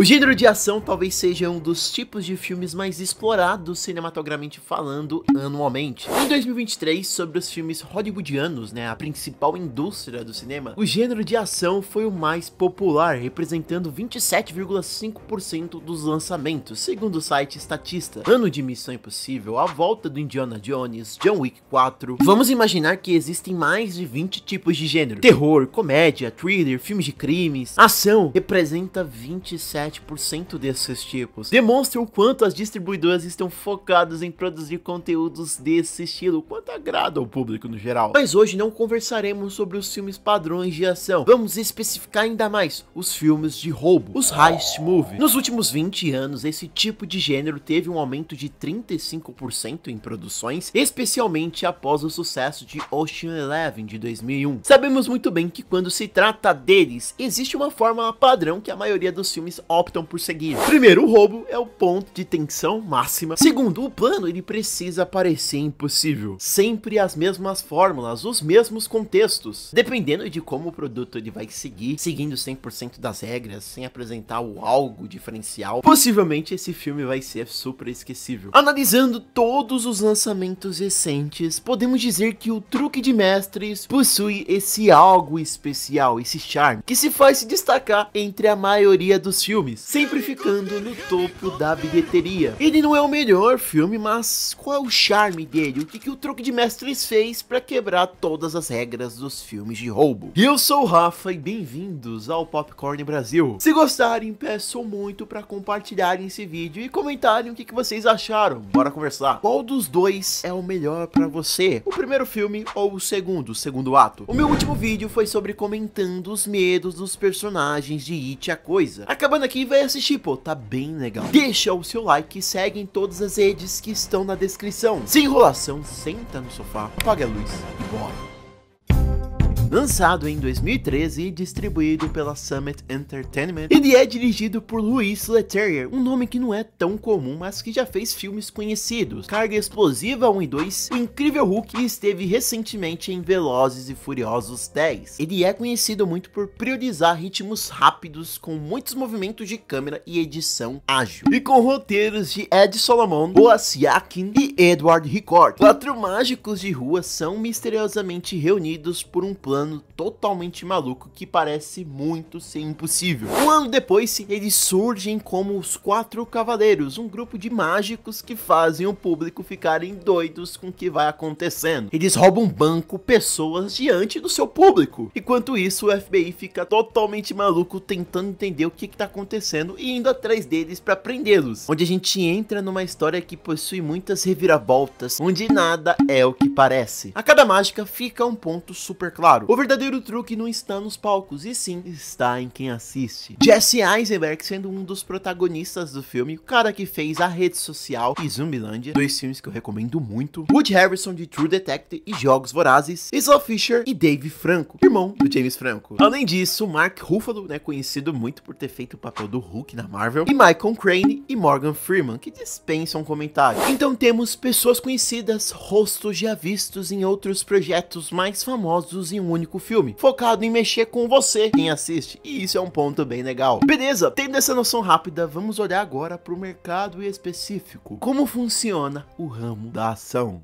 O gênero de ação talvez seja um dos tipos de filmes mais explorados cinematograficamente falando anualmente. Em 2023, sobre os filmes hollywoodianos, a principal indústria do cinema, o gênero de ação foi o mais popular, representando 27,5% dos lançamentos, segundo o site Statista. Ano de Missão Impossível, a volta do Indiana Jones, John Wick 4. Vamos imaginar que existem mais de 20 tipos de gênero: terror, comédia, thriller, filmes de crimes. Ação representa 27% desses tipos. Demonstra o quanto as distribuidoras estão focadas em produzir conteúdos desse estilo, o quanto agrada ao público no geral. Mas hoje não conversaremos sobre os filmes padrões de ação. Vamos especificar ainda mais os filmes de roubo, os heist movie. Nos últimos 20 anos, esse tipo de gênero teve um aumento de 35% em produções, especialmente após o sucesso de Ocean Eleven de 2001. Sabemos muito bem que quando se trata deles, existe uma fórmula padrão que a maioria dos filmes optam por seguir. Primeiro, o roubo é o ponto de tensão máxima. Segundo, o plano ele precisa parecer impossível. Sempre as mesmas fórmulas, os mesmos contextos. Dependendo de como o produto ele vai seguir, seguindo 100% das regras, sem apresentar algo diferencial, possivelmente esse filme vai ser super esquecível. Analisando todos os lançamentos recentes, podemos dizer que o Truque de Mestres possui esse algo especial, esse charme, que se faz se destacar entre a maioria dos filmes, sempre ficando no topo da bilheteria. Ele não é o melhor filme, mas qual é o charme dele? O que o Truque de Mestres fez para quebrar todas as regras dos filmes de roubo? Eu sou o Rafa e bem-vindos ao Popcorn Brasil. Se gostarem, peço muito para compartilharem esse vídeo e comentarem o que vocês acharam. Bora conversar. Qual dos dois é o melhor para você? O primeiro filme ou o segundo ato? O meu último vídeo foi sobre comentando os medos dos personagens de It a Coisa. Acabando aqui, vai assistir, pô, tá bem legal. Deixa o seu like e segue em todas as redes que estão na descrição. Sem enrolação, senta no sofá, apaga a luz e bora. Lançado em 2013 e distribuído pela Summit Entertainment, ele é dirigido por Louis Leterrier, um nome que não é tão comum, mas que já fez filmes conhecidos: Carga Explosiva 1 e 2, O Incrível Hulk, e esteve recentemente em Velozes e Furiosos 10. Ele é conhecido muito por priorizar ritmos rápidos, com muitos movimentos de câmera e edição ágil, e com roteiros de Ed Solomon, Boaz Yakin e Edward Ricord. 4 mágicos de rua são misteriosamente reunidos por um plano totalmente maluco que parece muito ser impossível. Um ano depois, eles surgem como os 4 Cavaleiros, um grupo de mágicos que fazem o público ficarem doidos com o que vai acontecendo. Eles roubam banco, pessoas diante do seu público. Enquanto isso, o FBI fica totalmente maluco tentando entender o que tá acontecendo e indo atrás deles para prendê-los. Onde a gente entra numa história que possui muitas reviravoltas, onde nada é o que parece. A cada mágica fica um ponto super claro. O verdadeiro truque não está nos palcos, e sim está em quem assiste. Jesse Eisenberg sendo um dos protagonistas do filme, o cara que fez A Rede Social e Zumbilândia, 2 filmes que eu recomendo muito. Woody Harrelson de True Detective e Jogos Vorazes. Isla Fisher e Dave Franco, irmão do James Franco. Além disso, Mark Ruffalo, conhecido muito por ter feito o papel do Hulk na Marvel, e Michael Caine e Morgan Freeman, que dispensam comentários. Então temos pessoas conhecidas, rostos já vistos em outros projetos mais famosos em um único filme, focado em mexer com você, quem assiste, e isso é um ponto bem legal. Beleza, tendo essa noção rápida, vamos olhar agora para o mercado específico. Como funciona o ramo da ação?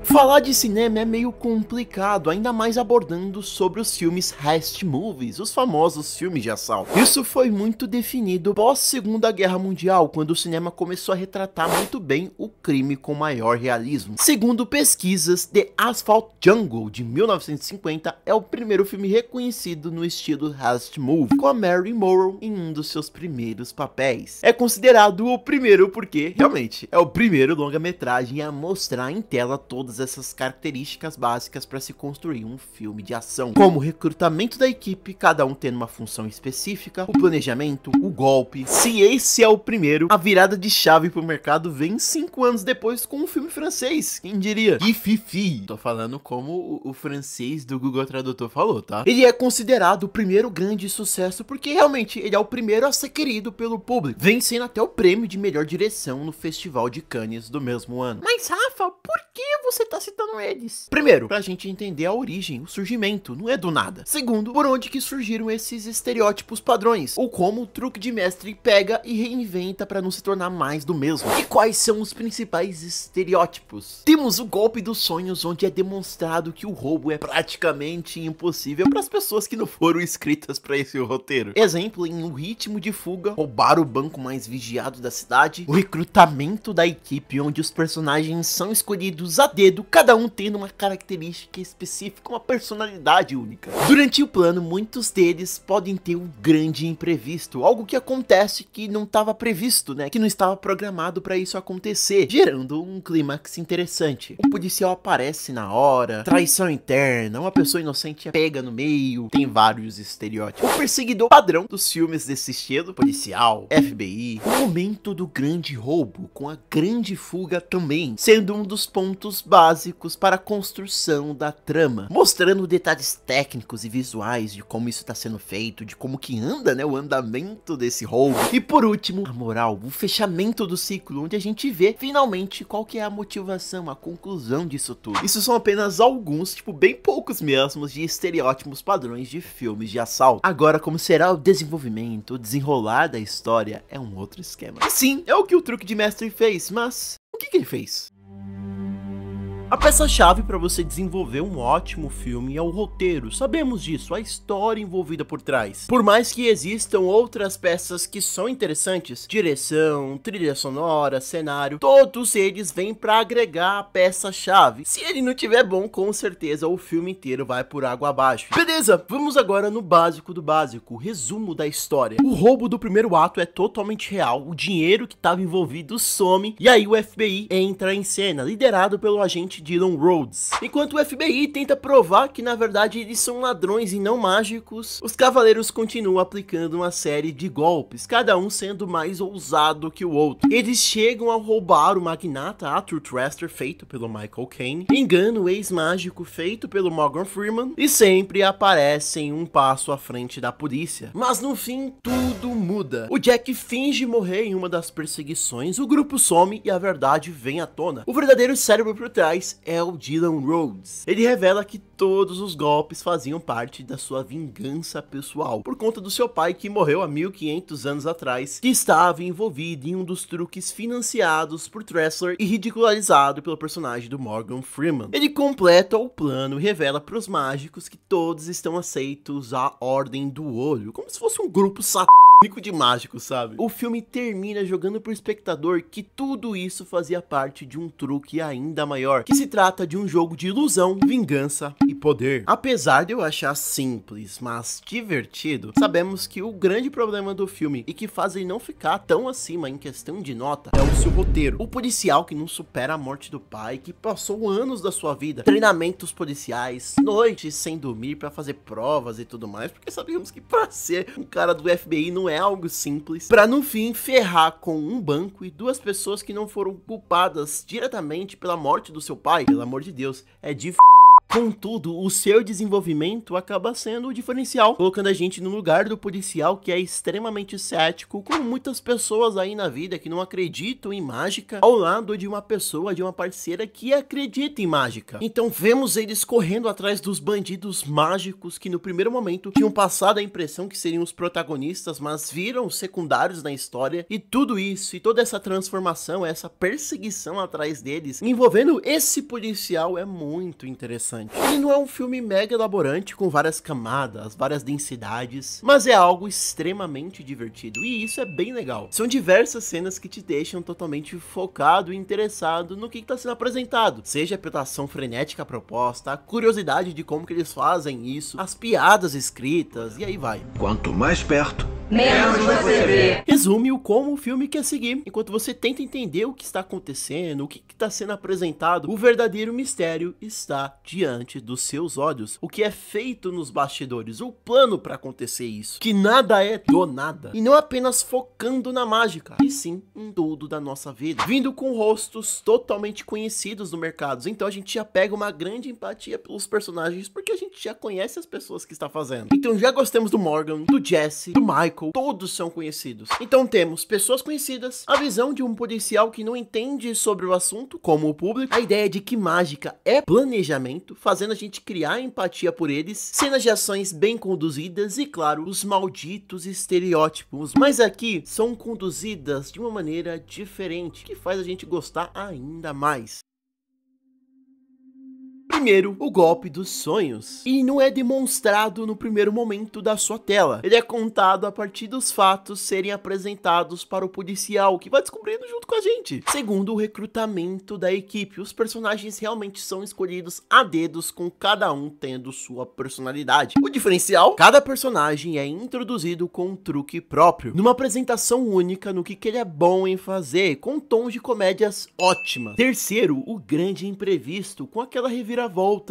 Falar de cinema é meio complicado, ainda mais abordando sobre os filmes heist movies, os famosos filmes de assalto. Isso foi muito definido pós Segunda Guerra Mundial, quando o cinema começou a retratar muito bem o crime com maior realismo. Segundo pesquisas, The Asphalt Jungle, de 1950, é o primeiro filme reconhecido no estilo heist movie, com a Marilyn Monroe em um dos seus primeiros papéis. É considerado o primeiro porque, realmente, é o primeiro longa-metragem a mostrar em tela todas essas características básicas para se construir um filme de ação, como o recrutamento da equipe, cada um tendo uma função específica, o planejamento, o golpe. Se esse é o primeiro, a virada de chave pro mercado vem 5 anos depois com um filme francês, quem diria? Que fifi! Tô falando como o francês do Google Tradutor falou, tá? Ele é considerado o primeiro grande sucesso porque realmente ele é o primeiro a ser querido pelo público, vencendo até o prêmio de melhor direção no Festival de Cannes do mesmo ano. Mas Rafa, por que você você tá citando eles? Primeiro, pra gente entender a origem, o surgimento, não é do nada. Segundo, por onde que surgiram esses estereótipos padrões, ou como o truque de mestre pega e reinventa pra não se tornar mais do mesmo. E quais são os principais estereótipos? Temos o golpe dos sonhos, onde é demonstrado que o roubo é praticamente impossível para as pessoas que não foram escritas para esse roteiro. Exemplo, em O Ritmo de Fuga, roubar o banco mais vigiado da cidade, o recrutamento da equipe, onde os personagens são escolhidos a dedo, cada um tendo uma característica específica, uma personalidade única. Durante o plano, muitos deles podem ter um grande imprevisto, algo que acontece que não estava previsto, né? Que não estava programado para isso acontecer, gerando um clímax interessante. O policial aparece na hora, traição interna, uma pessoa inocente é pega no meio, tem vários estereótipos. O perseguidor padrão dos filmes desse estilo, policial, FBI, o momento do grande roubo, com a grande fuga também, sendo um dos pontos básicos para a construção da trama, mostrando detalhes técnicos e visuais de como isso está sendo feito, de como que anda, né, o andamento desse roubo. E por último, a moral, o fechamento do ciclo, onde a gente vê finalmente qual que é a motivação, a conclusão disso tudo. Isso são apenas alguns, tipo, bem poucos mesmos, de estereótipos padrões de filmes de assalto. Agora, como será o desenvolvimento, o desenrolar da história, é um outro esquema. E sim, é o que o truque de mestre fez, mas o que ele fez? A peça-chave para você desenvolver um ótimo filme é o roteiro, sabemos disso, a história envolvida por trás. Por mais que existam outras peças que são interessantes, direção, trilha sonora, cenário, todos eles vêm para agregar a peça-chave. Se ele não tiver bom, com certeza o filme inteiro vai por água abaixo. Beleza, vamos agora no básico do básico, o resumo da história. O roubo do primeiro ato é totalmente real, o dinheiro que estava envolvido some, e aí o FBI entra em cena, liderado pelo agente Dylan Rhodes. Enquanto o FBI tenta provar que na verdade eles são ladrões e não mágicos, os cavaleiros continuam aplicando uma série de golpes, cada um sendo mais ousado que o outro. Eles chegam a roubar o magnata Arthur Trester, feito pelo Michael Caine, engano o ex-mágico, feito pelo Morgan Freeman, e sempre aparecem um passo à frente da polícia. Mas no fim, tudo muda. O Jack finge morrer em uma das perseguições, o grupo some e a verdade vem à tona. O verdadeiro cérebro por trás é o Dylan Rhodes. Ele revela que todos os golpes faziam parte da sua vingança pessoal, por conta do seu pai que morreu há 1500 anos atrás, que estava envolvido em um dos truques financiados por Tressler e ridicularizado pelo personagem do Morgan Freeman. Ele completa o plano e revela para os mágicos que todos estão aceitos à Ordem do Olho, como se fosse um grupo satânico de mágicos, sabe? O filme termina jogando pro espectador que tudo isso fazia parte de um truque ainda maior, que se trata de um jogo de ilusão, vingança e poder. Apesar de eu achar simples, mas divertido, sabemos que o grande problema do filme, e que faz ele não ficar tão acima em questão de nota, é o seu roteiro. O policial que não supera a morte do pai, que passou anos da sua vida, treinamentos policiais, noites sem dormir pra fazer provas e tudo mais, porque sabemos que pra ser um cara do FBI não é algo simples, pra no fim ferrar com um banco e duas pessoas que não foram culpadas diretamente pela morte do seu pai. Pelo amor de Deus, é de Contudo, o seu desenvolvimento acaba sendo o diferencial, colocando a gente no lugar do policial que é extremamente cético, como muitas pessoas aí na vida que não acreditam em mágica, ao lado de uma pessoa, de uma parceira que acredita em mágica. Então vemos eles correndo atrás dos bandidos mágicos que no primeiro momento tinham passado a impressão que seriam os protagonistas, mas viram secundários na história, e tudo isso, e toda essa transformação, essa perseguição atrás deles, envolvendo esse policial é muito interessante. Ele não é um filme mega elaborante com várias camadas, várias densidades, mas é algo extremamente divertido, e isso é bem legal. São diversas cenas que te deixam totalmente focado e interessado no que está sendo apresentado, seja pela ação frenética proposta, a curiosidade de como que eles fazem isso, as piadas escritas, e aí vai. Quanto mais perto, menos você vê. Resume o como o filme quer seguir. Enquanto você tenta entender o que está acontecendo, o que está sendo apresentado, o verdadeiro mistério está diante dos seus olhos. O que é feito nos bastidores, o plano para acontecer isso. Que nada é do nada. E não apenas focando na mágica, e sim em tudo da nossa vida. Vindo com rostos totalmente conhecidos no mercado. Então a gente já pega uma grande empatia pelos personagens, porque a gente já conhece as pessoas que está fazendo. Então já gostamos do Morgan, do Jesse, do Michael, Michael, todos são conhecidos. Então temos pessoas conhecidas, a visão de um policial que não entende sobre o assunto, como o público, a ideia de que mágica é planejamento, fazendo a gente criar empatia por eles, cenas de ações bem conduzidas e, claro, os malditos estereótipos, mas aqui são conduzidas de uma maneira diferente, que faz a gente gostar ainda mais. Primeiro, o golpe dos sonhos. E não é demonstrado no primeiro momento da sua tela. Ele é contado a partir dos fatos serem apresentados para o policial, que vai descobrindo junto com a gente. Segundo, o recrutamento da equipe. Os personagens realmente são escolhidos a dedos, com cada um tendo sua personalidade. O diferencial, cada personagem é introduzido com um truque próprio, numa apresentação única no que ele é bom em fazer, com tons de comédias ótimas. Terceiro, o grande imprevisto, com aquela reviravolta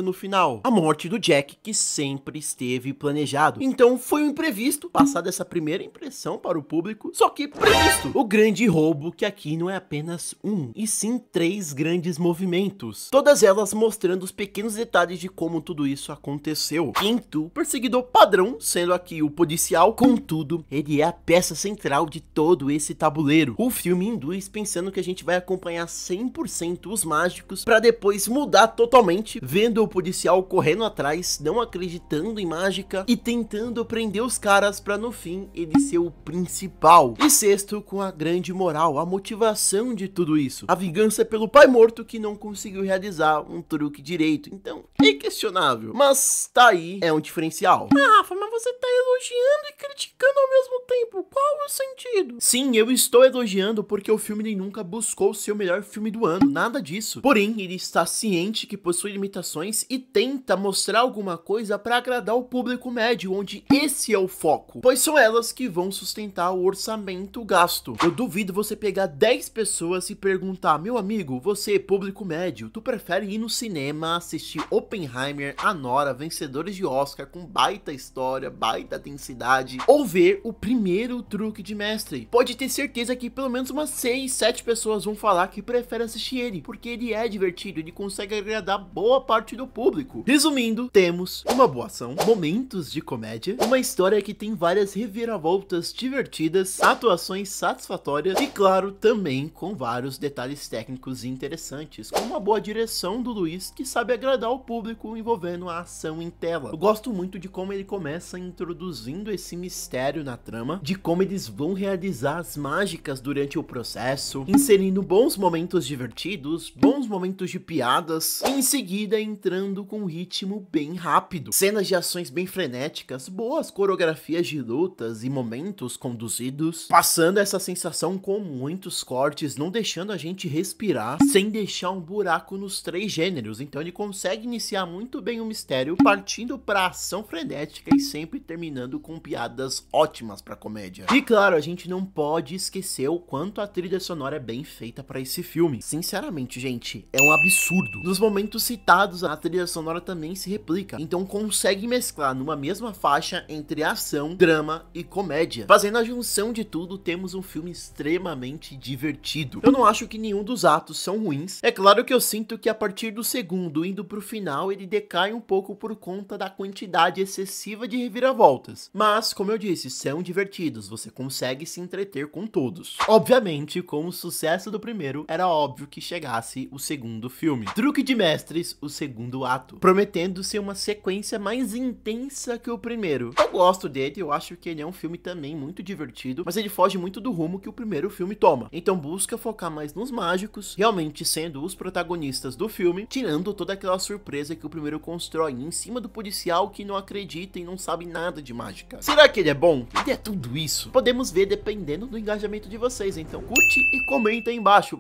no final, a morte do Jack, que sempre esteve planejado. Então foi um imprevisto, passada essa primeira impressão para o público, só que previsto. O grande roubo, que aqui não é apenas um, e sim 3 grandes movimentos, todas elas mostrando os pequenos detalhes de como tudo isso aconteceu. Quinto, o perseguidor padrão, sendo aqui o policial, contudo, ele é a peça central de todo esse tabuleiro. O filme induz pensando que a gente vai acompanhar 100% os mágicos, para depois mudar totalmente, vendo o policial correndo atrás, não acreditando em mágica e tentando prender os caras para no fim ele ser o principal. E sexto, com a grande moral, a motivação de tudo isso, a vingança pelo pai morto que não conseguiu realizar um truque direito. Então é questionável, mas tá aí, é um diferencial. Ah, Rafa, mas você tá elogiando e criticando ao mesmo tempo, qual é o sentido? Sim, eu estou elogiando porque o filme ele nunca buscou ser o melhor filme do ano, nada disso. Porém, ele está ciente que possui limitações e tenta mostrar alguma coisa para agradar o público médio, onde esse é o foco, pois são elas que vão sustentar o orçamento gasto. Eu duvido você pegar 10 pessoas e perguntar: meu amigo, você, público médio, tu prefere ir no cinema assistir Oppenheimer, Anora, vencedores de Oscar com baita história, baita densidade, ou ver o primeiro truque de mestre? Pode ter certeza que pelo menos umas 6, 7 pessoas vão falar que prefere assistir ele, porque ele é divertido, ele consegue agradar boa parte do público. Resumindo, temos uma boa ação, momentos de comédia, uma história que tem várias reviravoltas divertidas, atuações satisfatórias e, claro, também com vários detalhes técnicos interessantes, com uma boa direção do Luiz, que sabe agradar o público envolvendo a ação em tela. Eu gosto muito de como ele começa introduzindo esse mistério na trama, de como eles vão realizar as mágicas durante o processo, inserindo bons momentos divertidos, bons momentos de piadas, e em seguida entrando com um ritmo bem rápido, cenas de ações bem frenéticas, boas coreografias de lutas e momentos conduzidos, passando essa sensação com muitos cortes, não deixando a gente respirar, sem deixar um buraco nos 3 gêneros. Então ele consegue iniciar muito bem o mistério, partindo pra ação frenética e sempre terminando com piadas ótimas pra comédia. E claro, a gente não pode esquecer o quanto a trilha sonora é bem feita pra esse filme. Sinceramente, gente, é um absurdo. Nos momentos citados, a trilha sonora também se replica, então consegue mesclar numa mesma faixa entre ação, drama e comédia. Fazendo a junção de tudo, temos um filme extremamente divertido. Eu não acho que nenhum dos atos são ruins. É claro que eu sinto que a partir do segundo, indo pro final, ele decai um pouco por conta da quantidade excessiva de reviravoltas. Mas, como eu disse, são divertidos, você consegue se entreter com todos. Obviamente, com o sucesso do primeiro, era óbvio que chegasse o segundo filme. Truque de Mestres, o segundo ato, prometendo ser uma sequência mais intensa que o primeiro. Eu gosto dele, eu acho que ele é um filme também muito divertido, mas ele foge muito do rumo que o primeiro filme toma. Então busca focar mais nos mágicos, realmente sendo os protagonistas do filme, tirando toda aquela surpresa que o primeiro constrói em cima do policial que não acredita e não sabe nada de mágica. Será que ele é bom? Ele é tudo isso? Podemos ver dependendo do engajamento de vocês, então curte e comenta aí embaixo.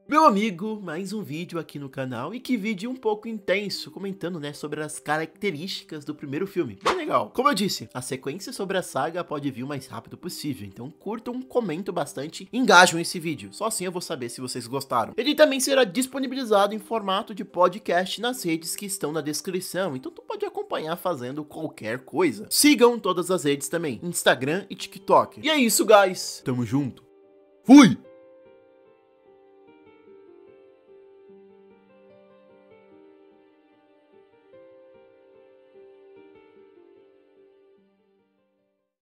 Meu amigo, mais um vídeo aqui no canal, e que vídeo um pouco intenso, comentando, né, sobre as características do primeiro filme. Bem legal. Como eu disse, a sequência sobre a saga pode vir o mais rápido possível, então curtam, comentam bastante, engajam esse vídeo, só assim eu vou saber se vocês gostaram. Ele também será disponibilizado em formato de podcast nas redes que estão na descrição, então tu pode acompanhar fazendo qualquer coisa. Sigam todas as redes também, Instagram e TikTok. E é isso, guys. Tamo junto. Fui!